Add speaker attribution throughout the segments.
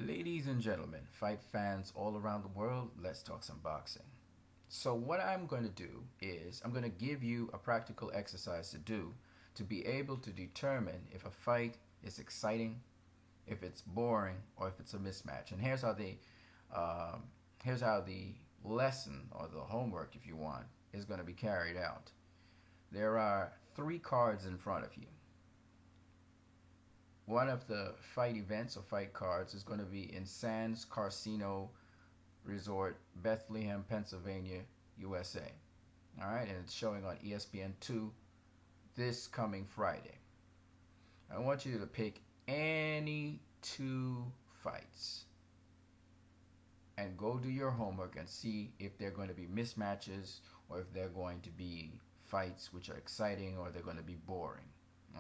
Speaker 1: Ladies and gentlemen, fight fans all around the world, let's talk some boxing. So, what I'm going to do is I'm going to give you a practical exercise to do to be able to determine if a fight is exciting, if it's boring, or if it's a mismatch. And um, here's how the lesson or the homework, if you want, is going to be carried out. There are three cards in front of you. One of the fight events or fight cards is going to be in Sands Casino Resort, Bethlehem, Pennsylvania, USA. All right, and it's showing on ESPN2 this coming Friday. I want you to pick any two fights and go do your homework and see if they're going to be mismatches or if they're going to be fights which are exciting or they're going to be boring.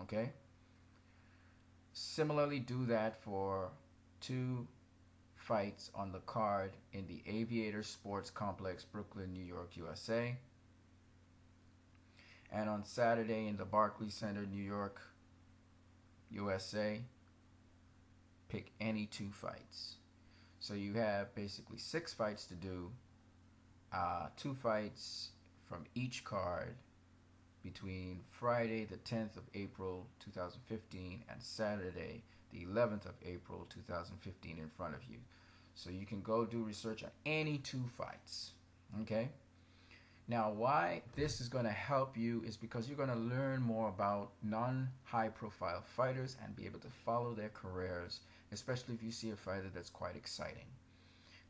Speaker 1: Okay? Similarly, do that for two fights on the card in the Aviator Sports Complex, Brooklyn, New York, USA. And on Saturday in the Barclays Center, New York, USA, pick any two fights. So you have basically 6 fights to do, 2 fights from each card between Friday the 10th of April 2015 and Saturday the 11th of April 2015 in front of you. So you can go do research on any 2 fights. Okay? Now, why this is going to help you is because you're going to learn more about non-high profile fighters and be able to follow their careers, especially if you see a fighter that's quite exciting.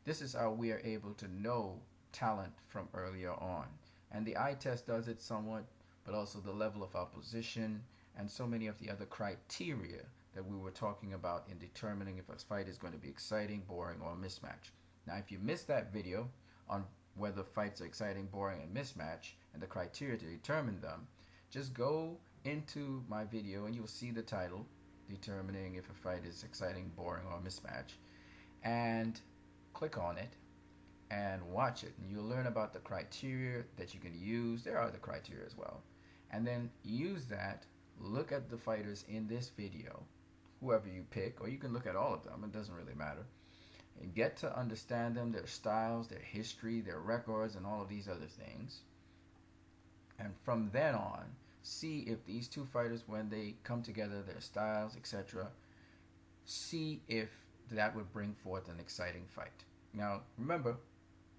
Speaker 1: This is how we are able to know talent from earlier on. And the eye test does it somewhat, but also the level of opposition and so many of the other criteria that we were talking about in determining if a fight is going to be exciting, boring, or a mismatch. Now, if you missed that video on whether fights are exciting, boring, and mismatch, and the criteria to determine them, just go into my video and you'll see the title, determining if a fight is exciting, boring, or a mismatch, and click on it and watch it. And you'll learn about the criteria that you can use. There are the criteria as well. And then use that, look at the fighters in this video, whoever you pick, or you can look at all of them, it doesn't really matter. And get to understand them, their styles, their history, their records, and all of these other things. And from then on, see if these two fighters, when they come together, their styles, etc., see if that would bring forth an exciting fight. Now, remember,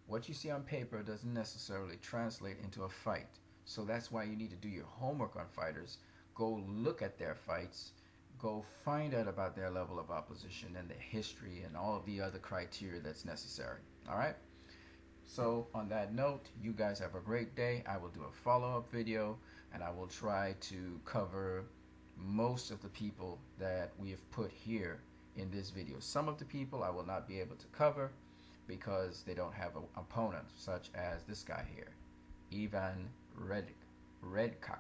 Speaker 1: what you see on paper doesn't necessarily translate into a fight. So that's why you need to do your homework on fighters. Go look at their fights. Go find out about their level of opposition and their history and all of the other criteria that's necessary. All right? So on that note, you guys have a great day. I will do a follow-up video, and I will try to cover most of the people that we have put here in this video. Some of the people I will not be able to cover because they don't have an opponent, such as this guy here, Ivan Redkach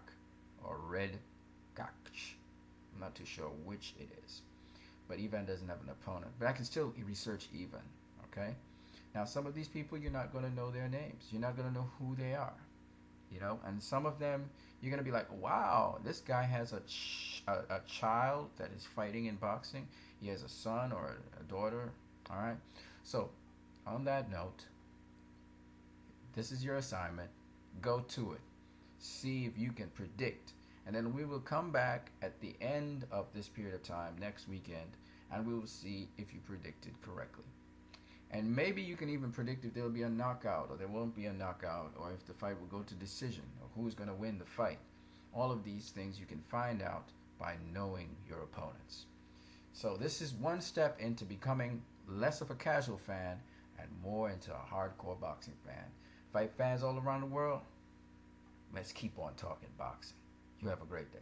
Speaker 1: or Redkach. I'm not too sure which it is, but Ivan doesn't have an opponent. But I can still research Ivan. Okay. Now, some of these people, you're not going to know their names. You're not going to know who they are. You know, and some of them you're going to be like, wow, this guy has a child that is fighting in boxing. He has a son or a daughter. All right. So on that note, this is your assignment. Go to it. See if you can predict. And then we will come back at the end of this period of time next weekend, and we will see if you predicted correctly. And maybe you can even predict if there will be a knockout or there won't be a knockout, or if the fight will go to decision, or who's going to win the fight. All of these things you can find out by knowing your opponents. So this is one step into becoming less of a casual fan and more into a hardcore boxing fan. Fight fans all around the world, let's keep on talking boxing. You have a great day.